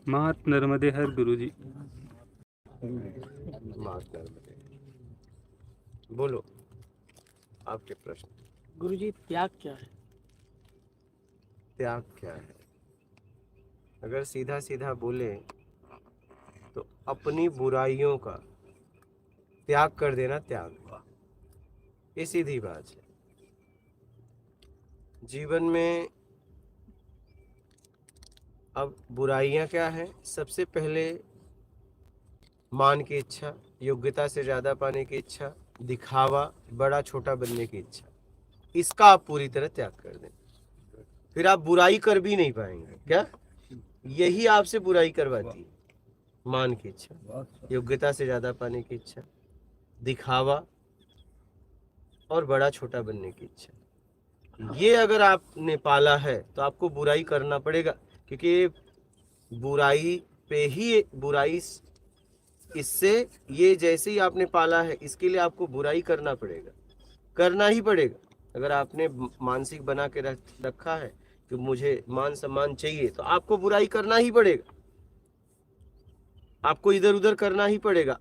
मात नर्मदे हर गुरुजी। मात नर्मदे। बोलो आपके प्रश्न। गुरुजी त्याग क्या है? त्याग क्या है? अगर सीधा सीधा बोले तो अपनी बुराइयों का त्याग कर देना त्याग हुआ। ये सीधी बात है। जीवन में अब बुराइयां क्या है? सबसे पहले मान की इच्छा, योग्यता से ज्यादा पाने की इच्छा, दिखावा, बड़ा छोटा बनने की इच्छा, इसका आप पूरी तरह त्याग कर दें, फिर आप बुराई कर भी नहीं पाएंगे। क्या यही आपसे बुराई करवाती है? मान की इच्छा, योग्यता से ज्यादा पाने की इच्छा, दिखावा और बड़ा छोटा बनने की इच्छा। ये अगर आपने पाला है तो आपको बुराई करना पड़ेगा, क्योंकि बुराई पे ही बुराई, इससे ये जैसे ही आपने पाला है इसके लिए आपको बुराई करना पड़ेगा, करना ही पड़ेगा। अगर आपने मानसिक बना के रखा है कि मुझे मान सम्मान चाहिए तो आपको बुराई करना ही पड़ेगा, आपको इधर उधर करना ही पड़ेगा।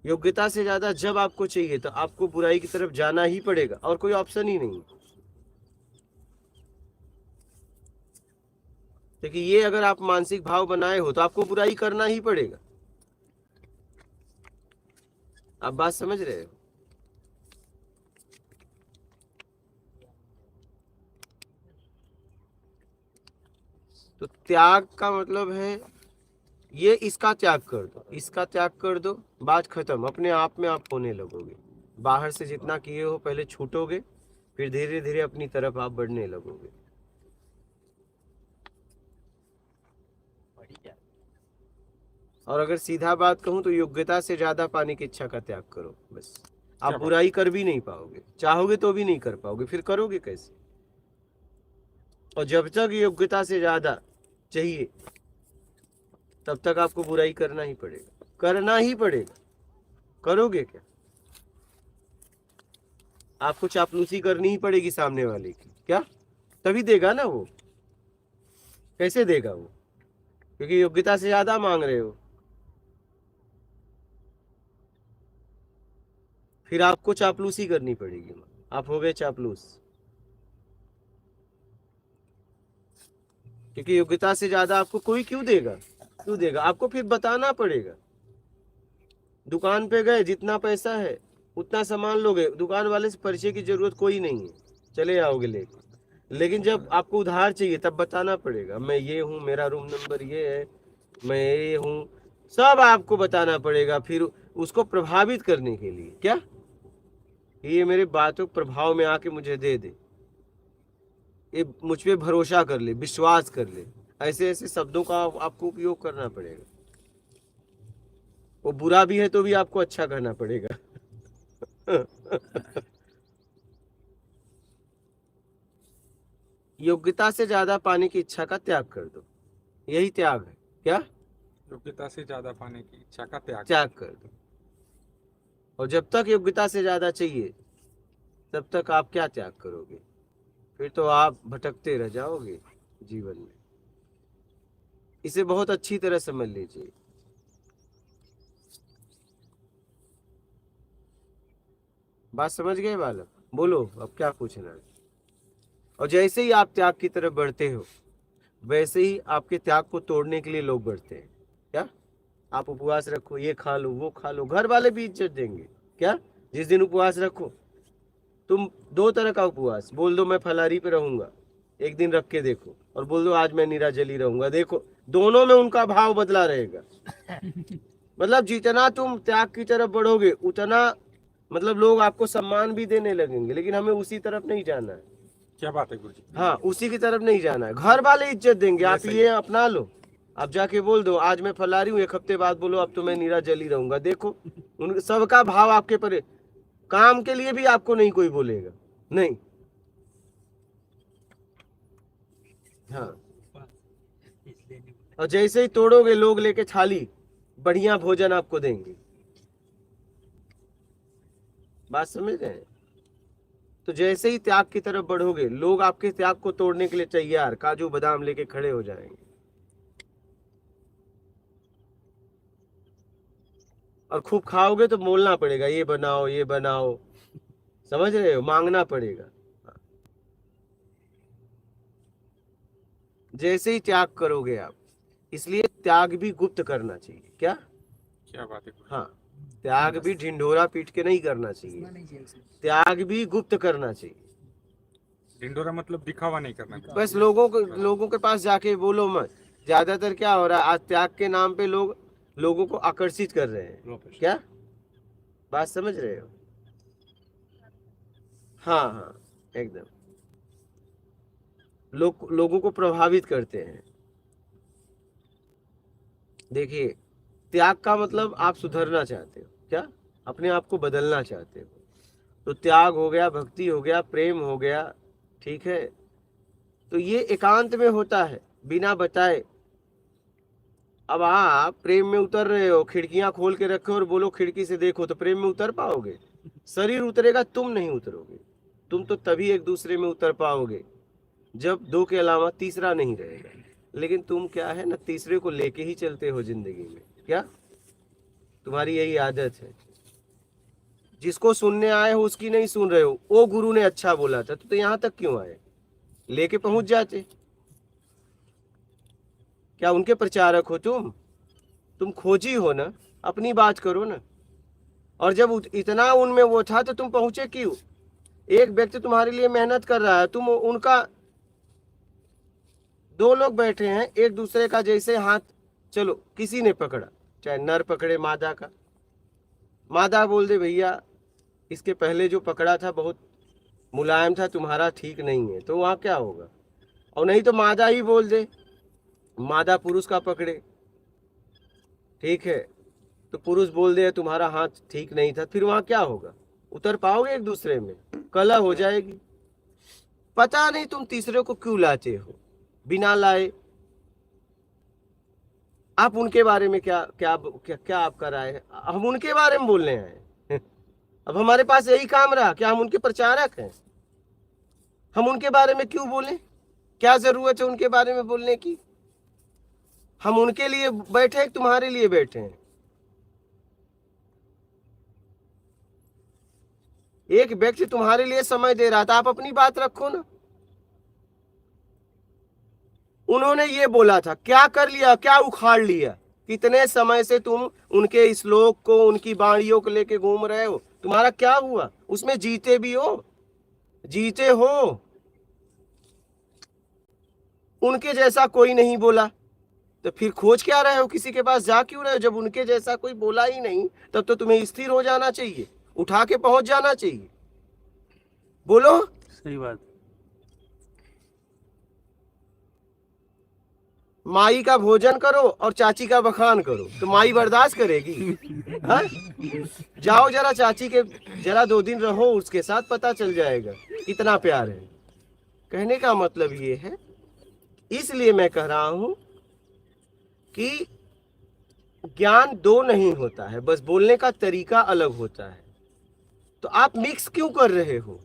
योग्यता से ज्यादा जब आपको चाहिए तो आपको बुराई की तरफ जाना ही पड़ेगा, और कोई ऑप्शन ही नहीं। देखिए ये अगर आप मानसिक भाव बनाए हो तो आपको बुराई करना ही पड़ेगा। आप बात समझ रहे हो? तो त्याग का मतलब है ये, इसका त्याग कर दो, इसका त्याग कर दो, बात खत्म। अपने आप में आप होने लगोगे, बाहर से जितना किए हो पहले छूटोगे, फिर धीरे धीरे अपनी तरफ आप बढ़ने लगोगे। और अगर सीधा बात कहूं तो योग्यता से ज्यादा पाने की इच्छा का त्याग करो बस। आप बुराई कर भी नहीं पाओगे, चाहोगे तो भी नहीं कर पाओगे, फिर करोगे कैसे? और जब तक योग्यता से ज्यादा चाहिए तब तक आपको बुराई करना ही पड़ेगा, करना ही पड़ेगा। करोगे क्या? आपको चापलूसी करनी ही पड़ेगी सामने वाले की, क्या तभी देगा ना वो। कैसे देगा वो? क्योंकि योग्यता से ज्यादा मांग रहे हो, फिर आपको चापलूसी करनी पड़ेगी। आप हो गए चापलूस, क्योंकि योग्यता से ज्यादा आपको कोई क्यों देगा? क्यों देगा? आपको फिर बताना पड़ेगा। दुकान पे गए, जितना पैसा है उतना सामान लोगे, दुकान वाले से परिचय की जरूरत कोई नहीं है, चले आओगे लेके। लेकिन जब आपको उधार चाहिए तब बताना पड़ेगा, मैं ये हूँ, मेरा रूम नंबर ये है, मैं ये हूँ, सब आपको बताना पड़ेगा। फिर उसको प्रभावित करने के लिए, क्या ये मेरे बातों प्रभाव में आके मुझे दे दे, ये मुझ पे भरोसा कर ले, विश्वास कर ले, ऐसे ऐसे शब्दों का आपको उपयोग करना पड़ेगा। वो बुरा भी है तो भी आपको अच्छा करना पड़ेगा। योग्यता से ज्यादा पाने की इच्छा का त्याग कर दो, यही त्याग है। क्या? योग्यता से ज्यादा पाने की इच्छा का त्याग त्याग कर दो। और जब तक योग्यता से ज्यादा चाहिए तब तक आप क्या त्याग करोगे? फिर तो आप भटकते रह जाओगे जीवन में। इसे बहुत अच्छी तरह समझ लीजिए। बात समझ गए बालक? बोलो अब क्या पूछना है। और जैसे ही आप त्याग की तरफ बढ़ते हो वैसे ही आपके त्याग को तोड़ने के लिए लोग बढ़ते हैं। क्या? आप उपवास रखो, ये खा लो, वो खा लो, घर वाले भी इज्जत देंगे। क्या? जिस दिन उपवास रखो, तुम दो तरह का उपवास बोल दो, मैं फलारी पे रहूंगा, एक दिन रख के देखो, और बोल दो आज मैं निराजली रहूंगा, देखो दोनों में उनका भाव बदला रहेगा। मतलब जितना तुम त्याग की तरफ बढ़ोगे उतना मतलब लोग आपको सम्मान भी देने लगेंगे, लेकिन हमें उसी तरफ नहीं जाना है। क्या बात है गुरुजी? हाँ, उसी की तरफ नहीं जाना है। घर वाले इज्जत देंगे, आप ये अपना लो, आप जाके बोल दो आज मैं फलारी हूँ, एक हफ्ते बाद बोलो अब तो मैं निराजली रहूंगा, देखो उन सबका भाव आपके पर। काम के लिए भी आपको नहीं कोई बोलेगा, नहीं। हाँ, और जैसे ही तोड़ोगे लोग लेके थाली, बढ़िया भोजन आपको देंगे। बात समझ रहे हैं? तो जैसे ही त्याग की तरफ बढ़ोगे लोग आपके त्याग को तोड़ने के लिए तैयार काजू बादाम लेके खड़े हो जाएंगे। और खूब खाओगे तो बोलना पड़ेगा ये बनाओ ये बनाओ, समझ रहे हो, मांगना पड़ेगा। जैसे ही त्याग करोगे आप, इसलिए त्याग भी गुप्त करना चाहिए। क्या क्या बात है गुरुजी। हाँ, त्याग भी ढिंढोरा पीट के नहीं करना चाहिए, त्याग भी गुप्त करना चाहिए। ढिंडोरा मतलब दिखावा नहीं करना। बस लोगों के पास जाके बोलो मत। ज्यादातर क्या हो रहा है आज, त्याग के नाम पे लोगों को आकर्षित कर रहे हैं। क्या बात समझ रहे हो? हाँ हाँ, एकदम लोगों को प्रभावित करते हैं। देखिए, त्याग का मतलब आप सुधरना चाहते हो, क्या अपने आप को बदलना चाहते हो, तो त्याग हो गया, भक्ति हो गया, प्रेम हो गया, ठीक है। तो ये एकांत में होता है, बिना बताए। अब आप प्रेम में उतर रहे हो, खिड़कियां खोल के रखो और बोलो खिड़की से देखो, तो प्रेम में उतर पाओगे? शरीर उतरेगा, तुम नहीं उतरोगे। तुम तो तभी एक दूसरे में उतर पाओगे जब दो के अलावा तीसरा नहीं रहेगा। लेकिन तुम क्या है ना, तीसरे को लेके ही चलते हो जिंदगी में। क्या तुम्हारी यही आदत है? जिसको सुनने आए हो उसकी नहीं सुन रहे हो। वो गुरु ने अच्छा बोला था तो यहाँ तक क्यों आए? लेके पहुंच जाते। क्या उनके प्रचारक हो तुम खोजी हो ना, अपनी बात करो ना। और जब इतना उनमें वो था तो तुम पहुंचे क्यों? एक व्यक्ति तुम्हारे लिए मेहनत कर रहा है, तुम उनका, दो लोग बैठे हैं एक दूसरे का जैसे हाथ, चलो किसी ने पकड़ा, चाहे नर पकड़े मादा का, मादा बोल दे भैया इसके पहले जो पकड़ा था बहुत मुलायम था, तुम्हारा ठीक नहीं है, तो वहां क्या होगा? और नहीं तो मादा ही बोल दे, मादा पुरुष का पकड़े, ठीक है, तो पुरुष बोल दे तुम्हारा हाथ ठीक नहीं था, फिर वहां क्या होगा? उतर पाओगे एक दूसरे में? कलह हो जाएगी। पता नहीं तुम तीसरे को क्यों लाते हो बिना लाए। आप उनके बारे में क्या क्या क्या, क्या आपका राय है? हम उनके बारे में बोलने हैं। अब हमारे पास यही काम रहा, क्या हम उनके प्रचारक हैं? हम उनके बारे में क्यों बोलें? क्या जरूरत है उनके बारे में बोलने की? हम उनके लिए बैठे हैं, तुम्हारे लिए बैठे हैं। एक व्यक्ति तुम्हारे लिए समय दे रहा था, आप अपनी बात रखो ना। उन्होंने ये बोला था, क्या कर लिया, क्या उखाड़ लिया? कितने समय से तुम उनके श्लोक को, उनकी वाणियों को लेके घूम रहे हो, तुम्हारा क्या हुआ? उसमें जीते भी हो, जीते हो। उनके जैसा कोई नहीं बोला, तो फिर खोज क्या रहे हो? किसी के पास जा क्यों रहे हो? जब उनके जैसा कोई बोला ही नहीं, तब तो तुम्हें स्थिर हो जाना चाहिए, उठा के पहुंच जाना चाहिए। बोलो। सही बात। माई का भोजन करो और चाची का बखान करो, तो माई बर्दाश्त करेगी? हाँ? जाओ जरा चाची के, जरा 2 दिन रहो उसके साथ, पता चल जाएगा कितना प्यार है। कहने का मतलब ये है, इसलिए मैं कह रहा हूं कि ज्ञान 2 नहीं होता है, बस बोलने का तरीका अलग होता है। तो आप मिक्स क्यों कर रहे हो?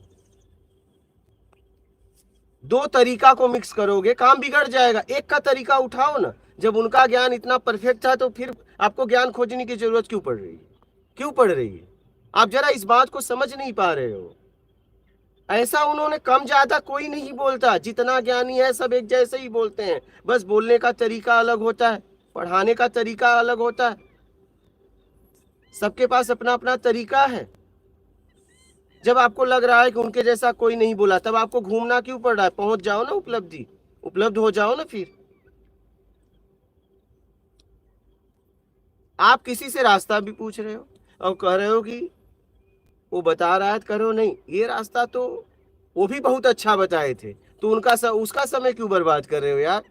2 तरीका को मिक्स करोगे काम बिगड़ जाएगा। एक का तरीका उठाओ ना। जब उनका ज्ञान इतना परफेक्ट था तो फिर आपको ज्ञान खोजने की जरूरत क्यों पड़ रही है? क्यों पड़ रही है? आप जरा इस बात को समझ नहीं पा रहे हो। ऐसा उन्होंने कम ज्यादा कोई नहीं बोलता, जितना ज्ञानी है सब एक जैसे ही बोलते हैं, बस बोलने का तरीका अलग होता है, पढ़ाने का तरीका अलग होता है। सबके पास अपना अपना तरीका है। जब आपको लग रहा है कि उनके जैसा कोई नहीं बोला, तब आपको घूमना क्यों पड़ रहा है? पहुंच जाओ ना, उपलब्ध हो जाओ ना। फिर आप किसी से रास्ता भी पूछ रहे हो और कह रहे हो कि वो बता रहा है, करो नहीं, ये रास्ता तो वो भी बहुत अच्छा बताए थे, तो उसका समय क्यों बर्बाद कर रहे हो यार?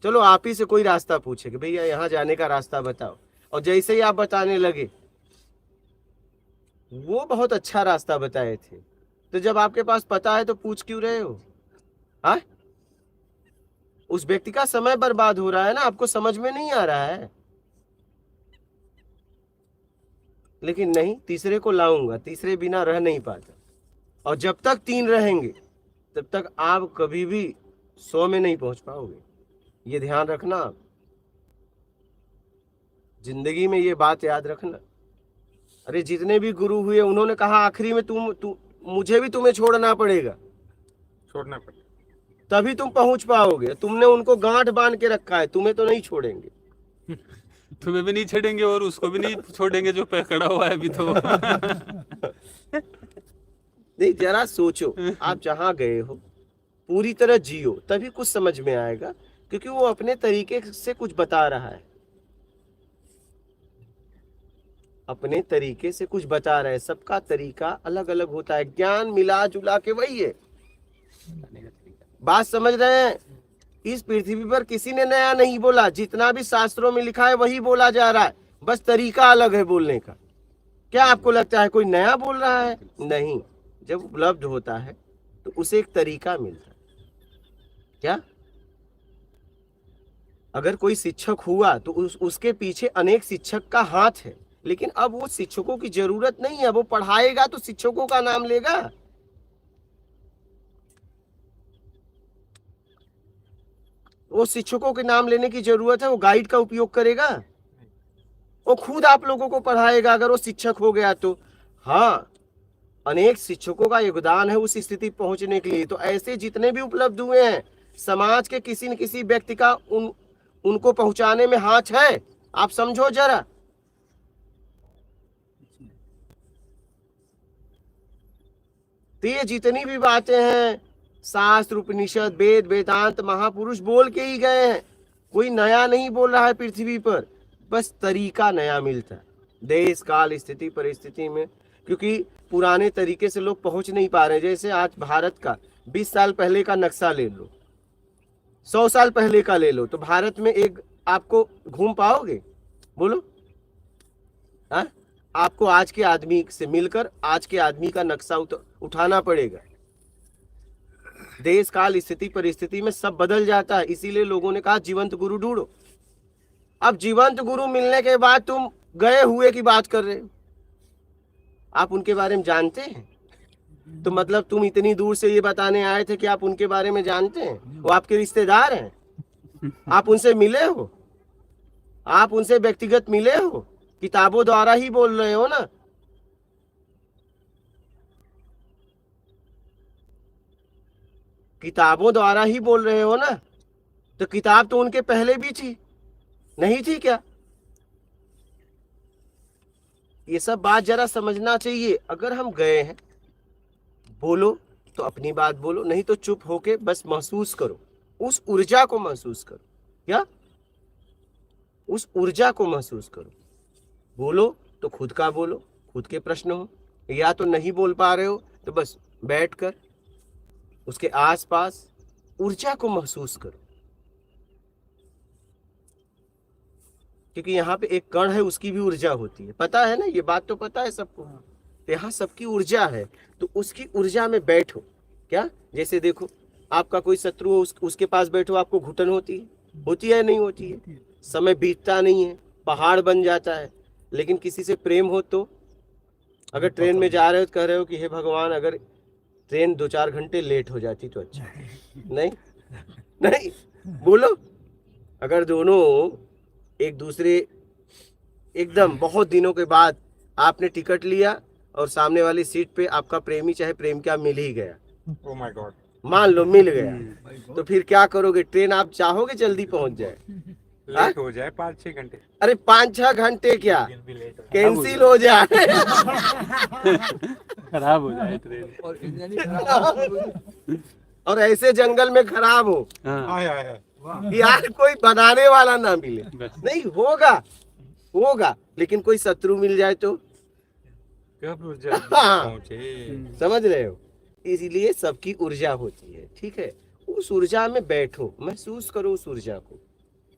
चलो आप ही से कोई रास्ता पूछे कि भैया यहाँ जाने का रास्ता बताओ, और जैसे ही आप बताने लगे वो बहुत अच्छा रास्ता बताए थे, तो जब आपके पास पता है तो पूछ क्यों रहे हो? हाँ, उस व्यक्ति का समय बर्बाद हो रहा है ना, आपको समझ में नहीं आ रहा है। लेकिन नहीं, तीसरे को लाऊंगा, तीसरे बिना रह नहीं पाता। और जब तक 3 रहेंगे तब तक आप कभी भी 100 में नहीं पहुंच पाओगे, ये ध्यान रखना आप। जिंदगी में ये बात याद रखना। अरे जितने भी गुरु हुए उन्होंने कहा आखिरी में मुझे भी तुम्हें छोड़ना पड़ेगा, छोड़ना पड़ेगा। तभी तुम पहुंच पाओगे। तुमने उनको गांठ बांध के रखा है, तुम्हें तो नहीं छोड़ेंगे। तुम्हें भी नहीं छेड़ेंगे और उसको भी नहीं छोड़ेंगे जो पकड़ा हुआ है अभी तो। नहीं, जरा सोचो, आप जहां गए हो पूरी तरह जियो, तभी कुछ समझ में आएगा, क्योंकि वो अपने तरीके से कुछ बता रहा है, अपने तरीके से कुछ बता रहा है। सबका तरीका अलग अलग होता है, ज्ञान मिला जुला के वही है। बात समझ रहे हैं? इस पृथ्वी पर किसी ने नया नहीं बोला, जितना भी शास्त्रों में लिखा है वही बोला जा रहा है, बस तरीका अलग है बोलने का। क्या आपको लगता है कोई नया बोल रहा है? नहीं, जब उपलब्ध होता है तो उसे एक तरीका मिलता है। क्या अगर कोई शिक्षक हुआ तो उसके पीछे अनेक शिक्षक का हाथ है, लेकिन अब वो शिक्षकों की जरूरत नहीं है। वो पढ़ाएगा तो शिक्षकों का नाम लेगा। वो शिक्षकों के नाम लेने की जरूरत है? वो गाइड का उपयोग करेगा? वो खुद आप लोगों को पढ़ाएगा अगर वो शिक्षक हो गया तो। हाँ, अनेक शिक्षकों का योगदान है उस स्थिति पहुंचने के लिए। तो ऐसे जितने भी उपलब्ध हुए हैं, समाज के किसी न किसी व्यक्ति का उनको पहुंचाने में हाथ है। आप समझो जरा। तो ये जितनी भी बातें हैं, शास्त्र उपनिषद वेद वेदांत महापुरुष बोल के ही गए हैं। कोई नया नहीं बोल रहा है पृथ्वी पर, बस तरीका नया मिलता है देश काल स्थिति परिस्थिति में, क्योंकि पुराने तरीके से लोग पहुंच नहीं पा रहे। जैसे आज भारत का 20 साल पहले का नक्शा ले लो, 100 साल पहले का ले लो, तो भारत में एक आपको घूम पाओगे? बोलो। हाँ, आपको आज के आदमी से मिलकर आज के आदमी का नक्शा उठाना पड़ेगा। देश काल स्थिति परिस्थिति में सब बदल जाता है, इसीलिए लोगों ने कहा जीवंत गुरु ढूंढो। अब जीवंत गुरु मिलने के बाद तुम गए हुए की बात कर रहे हो, आप उनके बारे में जानते हैं? तो मतलब तुम इतनी दूर से ये बताने आए थे कि आप उनके बारे में जानते हैं? वो आपके रिश्तेदार हैं, आप उनसे मिले हो, आप उनसे व्यक्तिगत मिले हो, किताबों द्वारा ही बोल रहे हो ना। किताबों द्वारा ही बोल रहे हो ना, तो किताब तो उनके पहले भी थी, नहीं थी क्या? ये सब बात जरा समझना चाहिए। अगर हम गए हैं, बोलो तो अपनी बात बोलो, नहीं तो चुप होके बस महसूस करो, उस ऊर्जा को महसूस करो। क्या? उस ऊर्जा को महसूस करो। बोलो तो खुद का बोलो, खुद के प्रश्न हो, या तो नहीं बोल पा रहे हो तो बस बैठकर उसके आसपास ऊर्जा को महसूस करो, क्योंकि यहाँ पे एक कण है, उसकी भी ऊर्जा होती है। पता है ना, ये बात तो पता है सबको। तो यहाँ सबकी ऊर्जा है, तो उसकी ऊर्जा में बैठो। क्या? जैसे देखो, आपका कोई शत्रु हो, उसके पास बैठो, आपको घुटन होती है नहीं होती है? समय बीतता नहीं है, पहाड़ बन जाता है। लेकिन किसी से प्रेम हो तो, अगर ट्रेन में जा रहे हो तो कह रहे हो कि हे भगवान, अगर ट्रेन 2-4 घंटे लेट हो जाती तो अच्छा। नहीं नहीं, बोलो। अगर दोनों एक दूसरे एकदम बहुत दिनों के बाद आपने टिकट लिया और सामने वाली सीट पे आपका प्रेमी चाहे प्रेमिका मिल ही गया, ओह माय गॉड, मान लो मिल गया, तो फिर क्या करोगे? ट्रेन आप चाहोगे जल्दी पहुंच जाए? लेट हो जाए 5-6 घंटे। अरे 5-6 घंटे क्या, कैंसिल हो जाए। खराब हो जाए ट्रेन। और ऐसे जंगल में खराब हो, हाँ, आया आया यार कोई बनाने वाला ना मिले। नहीं होगा, लेकिन कोई शत्रु मिल जाए तो कब ऊर्जा हाँ। पहुंचे। समझ रहे हो? इसीलिए सबकी ऊर्जा होती है, ठीक है? उस ऊर्जा में बैठो, महसूस करो उस ऊर्जा को।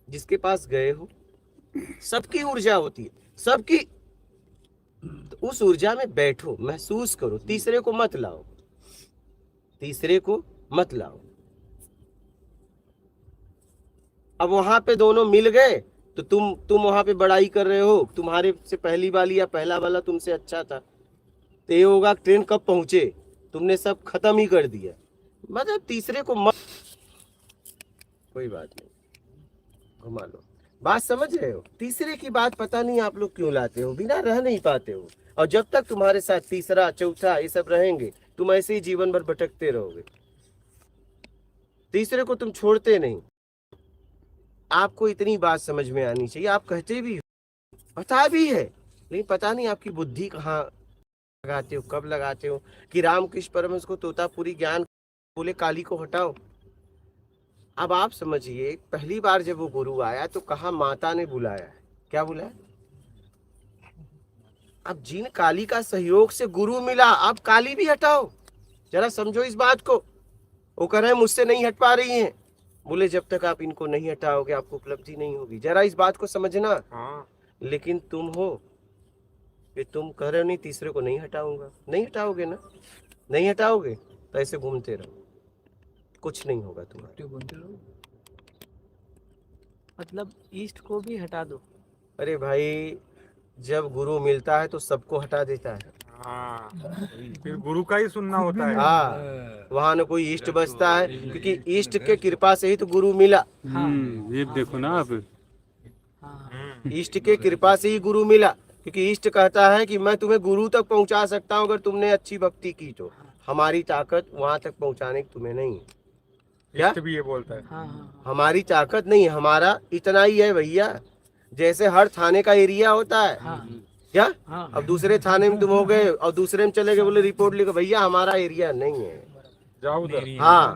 जिसके पास गए हो, सबकी ऊर्जा होती है, सबकी। तो उस ऊर्जा में बैठो, महसूस करो। तीसरे को मत लाओ, तीसरे को मत लाओ। अब वहां पे दोनों मिल गए तो तुम वहां पे बड़ाई कर रहे हो, तुम्हारे से पहली वाली या पहला वाला तुमसे अच्छा था, तो ये होगा ट्रेन कब पहुंचे, तुमने सब खत्म ही कर दिया। मतलब तीसरे को मत, कोई बात नहीं, घुमा लो। बात समझ रहे हो? तीसरे की बात पता नहीं आप लोग क्यों लाते हो, बिना रह नहीं पाते हो। और जब तक तुम्हारे साथ तीसरा चौथा ये सब रहेंगे, तुम ऐसे ही जीवन भर भटकते रहोगे। तीसरे को तुम छोड़ते नहीं। आपको इतनी बात समझ में आनी चाहिए। आप कहते भी हो, पता भी है, लेकिन पता नहीं आपकी बुद्धि कहाँ लगाते हो, कब लगाते हो। कि रामकृष्ण परमहंस को तोतापुरी ज्ञान बोले काली को हटाओ। अब आप समझिए, पहली बार जब वो गुरु आया तो कहा माता ने बुलाया है। क्या बुलाया? अब जिन काली का सहयोग से गुरु मिला, अब काली भी हटाओ। जरा समझो इस बात को। वो कह रहे हैं मुझसे नहीं हट पा रही हैं। बोले जब तक आप इनको नहीं हटाओगे आपको उपलब्धि नहीं होगी। जरा इस बात को समझना। हाँ लेकिन तुम हो कि तुम कह रहे हो नहीं तीसरे को नहीं हटाऊंगा। नहीं हटाओगे ना, नहीं हटाओगे तो ऐसे घूमते रहो, कुछ नहीं होगा तुम्हारा। मतलब ईस्ट को भी हटा दो। अरे भाई, जब गुरु मिलता है तो सबको हटा देता है। हाँ, फिर गुरु का ही सुनना होता है। हाँ, वहाँ न कोई इष्ट बचता है, क्योंकि इष्ट के कृपा से ही तो गुरु मिला। ये देखो ना आप। हाँ इष्ट के कृपा से ही गुरु मिला, क्योंकि इष्ट कहता है कि मैं तुम्हें गुरु तक पहुंचा सकता हूं अगर तुमने अच्छी भक्ति की तो। हमारी ताकत वहां तक पहुंचाने की तुम्हें नहीं है। क्या? इष्ट भी ये बोलता है। हाँ हाँ हमारी ताकत नहीं है, हमारा इतना ही है भैया। जैसे हर थाने का एरिया होता है। हाँ क्या? हाँ अब दूसरे थाने में तुम हो गए और दूसरे में चले गए, बोले रिपोर्ट लिखो। भैया हमारा एरिया नहीं है। जाओ उधर। हाँ,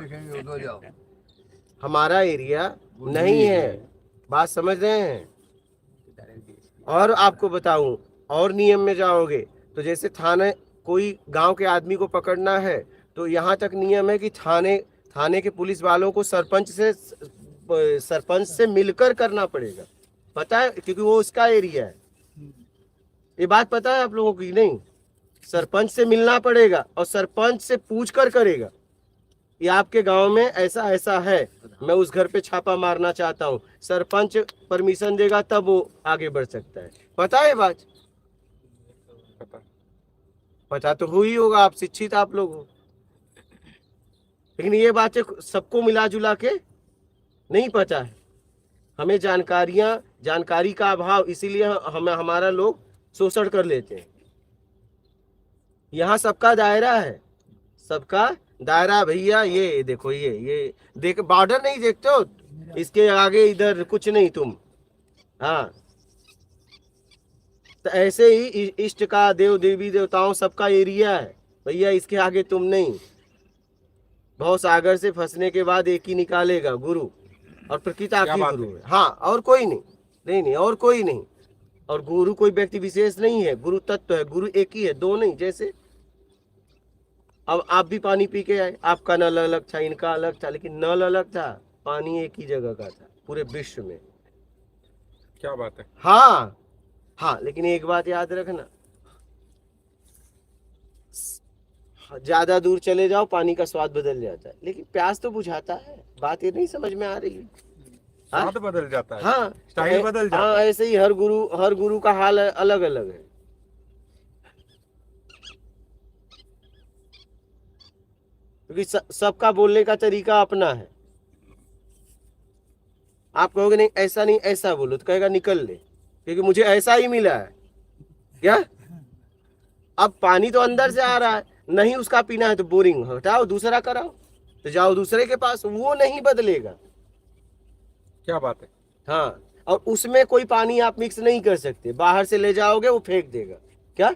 हमारा एरिया नहीं है। बात समझ रहे हैं? और आपको बताऊं, और नियम में जाओगे तो जैसे थाने, कोई गांव के आदमी को पकड़ना है तो यहाँ तक नियम है कि थाने के पुलिस वालों को सरपंच से मिलकर करना पड़ेगा। पता है? क्योंकि वो उसका एरिया है। ये बात पता है आप लोगों की? नहीं, सरपंच से मिलना पड़ेगा और सरपंच से पूछ कर करेगा कि आपके गांव में ऐसा ऐसा है, मैं उस घर पे छापा मारना चाहता हूँ। सरपंच परमिशन देगा तब वो आगे बढ़ सकता है। पता है बात? पता। पता तो हुई होगा, आप शिक्षित आप लोग हो। लेकिन ये बातें सबको मिला जुला के नहीं पता है। हमें जानकारी का अभाव, इसीलिए हमारा लोग शोषण कर लेते हैं। यहाँ सबका दायरा है, सबका दायरा भैया। ये देखो, ये देख, बॉर्डर नहीं देखते हो? इसके आगे इधर कुछ नहीं तुम। हाँ, तो ऐसे ही इष्ट का, देव देवी देवताओं सबका एरिया है भैया। इसके आगे तुम नहीं। भव सागर से फंसने के बाद एक ही निकालेगा, गुरु। और प्रकृति आखिरी गुरु है। हाँ, और कोई नहीं। नहीं, और कोई नहीं। और गुरु कोई व्यक्ति विशेष नहीं है, गुरु तत्व है। गुरु एक ही है, दो नहीं। जैसे अब आप भी पानी पी के आए, आपका नल अलग था, इनका अलग था, लेकिन नल अलग था, पानी एक ही जगह का था पूरे विश्व में। क्या बात है। हाँ हाँ, लेकिन एक बात याद रखना, ज्यादा दूर चले जाओ पानी का स्वाद बदल जाता है, लेकिन प्यास तो बुझाता है। बात ये नहीं समझ में आ रही है? स्वाद बदल जाता है। हाँ, स्टाइल बदल जाता हाँ, है। ऐसे ही हर गुरु का हाल अलग अलग है। क्योंकि सबका बोलने का तरीका अपना है। आप कहोगे नहीं ऐसा नहीं ऐसा बोलो, तो कहेगा निकल ले, क्योंकि मुझे ऐसा ही मिला है। क्या? अब पानी तो अंदर से आ रहा है, नहीं उसका पीना है तो बोरिंग हटाओ, दूसरा कराओ, तो जाओ दूसरे के पास, वो नहीं बदलेगा। क्या बात है। हाँ, और उसमें कोई पानी आप मिक्स नहीं कर सकते, बाहर से ले जाओगे वो फेंक देगा। क्या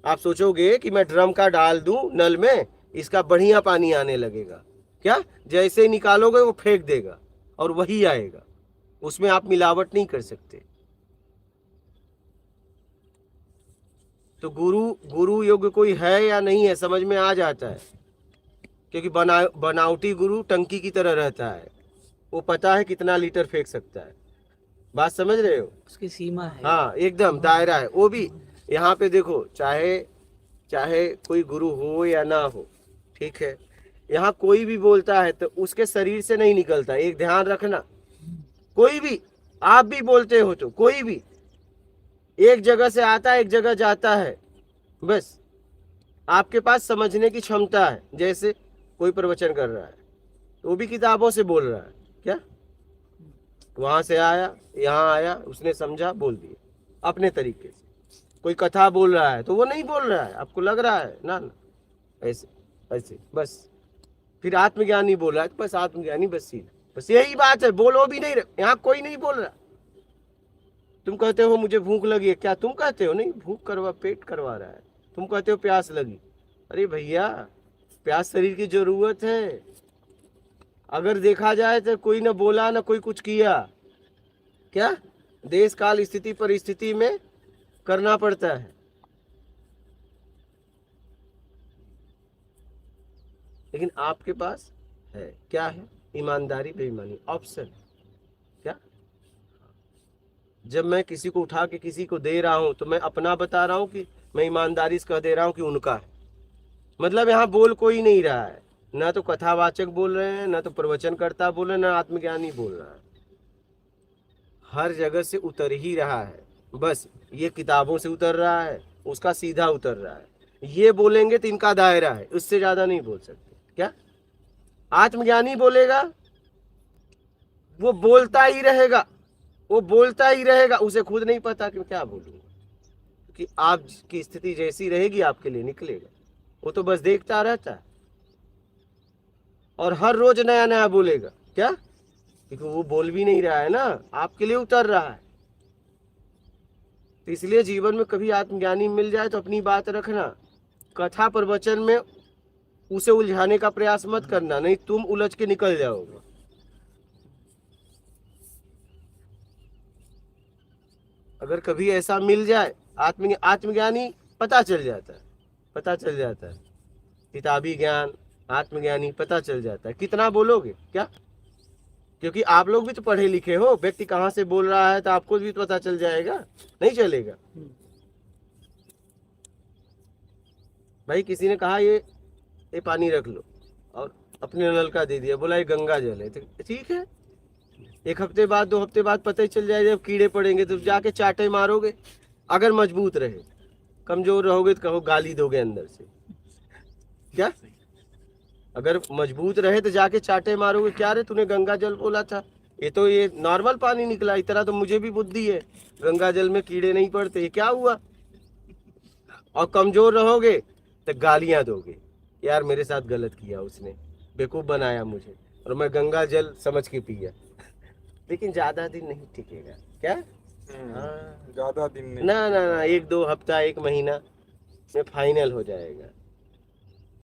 आप सोचोगे कि मैं ड्रम का डाल दूं नल में, इसका बढ़िया पानी आने लगेगा? क्या? जैसे ही निकालोगे वो फेंक देगा और वही आएगा, उसमें आप मिलावट नहीं कर सकते। तो गुरु योग्य कोई है या नहीं है समझ में आ जाता है, क्योंकि बनावटी गुरु टंकी की तरह रहता है, वो पता है कितना लीटर फेंक सकता है। बात समझ रहे हो? उसकी सीमा है। हाँ, एकदम दायरा है। वो भी यहाँ पे देखो, चाहे कोई गुरु हो या ना हो, ठीक है, यहाँ कोई भी बोलता है तो उसके शरीर से नहीं निकलता। एक ध्यान रखना, कोई भी, आप भी बोलते हो तो कोई भी एक जगह से आता है एक जगह जाता है, बस आपके पास समझने की क्षमता है। जैसे कोई प्रवचन कर रहा है तो वो भी किताबों से बोल रहा है। क्या? वहां से आया, यहाँ आया, उसने समझा, बोल दिया अपने तरीके से। कोई कथा बोल रहा है तो वो नहीं बोल रहा है, आपको लग रहा है ना, ऐसे ऐसे बस। फिर आत्मज्ञानी बोल रहा है, बस आत्मज्ञानी, बस सीधा, बस यही बात है, बोलो भी नहीं, यहाँ कोई नहीं बोल रहा। तुम कहते हो मुझे भूख लगी है, क्या तुम कहते हो? नहीं, भूख करवा, पेट करवा रहा है। तुम कहते हो प्यास लगी, अरे भैया प्यास शरीर की जरूरत है। अगर देखा जाए तो कोई ना बोला ना कोई कुछ किया, क्या देश काल स्थिति परिस्थिति में करना पड़ता है। लेकिन आपके पास है, क्या है? ईमानदारी बेईमानी ऑप्शन। क्या जब मैं किसी को उठा के किसी को दे रहा हूं तो मैं अपना बता रहा हूं कि मैं ईमानदारी से कह दे रहा हूं कि उनका है? मतलब यहाँ बोल कोई नहीं रहा है, ना तो कथावाचक बोल रहे हैं, ना तो प्रवचनकर्ता बोल रहे हैं, ना आत्मज्ञानी बोल रहा है। हर जगह से उतर ही रहा है, बस ये किताबों से उतर रहा है, उसका सीधा उतर रहा है। ये बोलेंगे तो इनका दायरा है, उससे ज्यादा नहीं बोल सकते। क्या आत्मज्ञानी बोलेगा? वो बोलता ही रहेगा, वो बोलता ही रहेगा, उसे खुद नहीं पता कि क्या बोलूंगा, कि आपकी स्थिति जैसी रहेगी आपके लिए निकलेगा। वो तो बस देखता रहता है और हर रोज नया नया बोलेगा। क्या? क्योंकि वो बोल भी नहीं रहा है ना, आपके लिए उतर रहा है। तो इसलिए जीवन में कभी आत्मज्ञानी मिल जाए तो अपनी बात रखना, कथा प्रवचन में उसे उलझाने का प्रयास मत करना, नहीं तुम उलझ के निकल जाओगे। अगर कभी ऐसा मिल जाए, आत्मज्ञानी पता चल जाता है, पता चल जाता है। किताबी ज्ञान, आत्मज्ञानी पता चल जाता है। कितना बोलोगे? क्या? क्योंकि आप लोग भी तो पढ़े लिखे हो, व्यक्ति कहाँ से बोल रहा है तो आपको भी पता चल जाएगा, नहीं चलेगा? भाई किसी ने कहा ये पानी रख लो और अपने नल का दे दिया, बोला ये गंगा जल है, तो ठीक है, एक हफ्ते बाद 2 हफ्ते बाद पता ही चल जाएगा। जब कीड़े पड़ेंगे तो जाके चाटे मारोगे। अगर मजबूत रहे, कमजोर रहोगे तो कहो गाली दोगे अंदर से। क्या? अगर मजबूत रहे तो जाके चाटे मारोगे, क्या रे तूने गंगा जल बोला था, ये तो ये नॉर्मल पानी निकला, इतना तो मुझे भी बुद्धि है, गंगा जल में कीड़े नहीं पड़ते, ये क्या हुआ? और कमजोर रहोगे तो गालियां दोगे, यार मेरे साथ गलत किया उसने, बेवकूफ बनाया मुझे, और मैं गंगा जल समझ के पिया। लेकिन ज्यादा दिन नहीं टिकेगा। क्या? हाँ, ज्यादा दिन नहीं। ना ना ना, 1-2 हफ्ता 1 महीना में फाइनल हो जाएगा।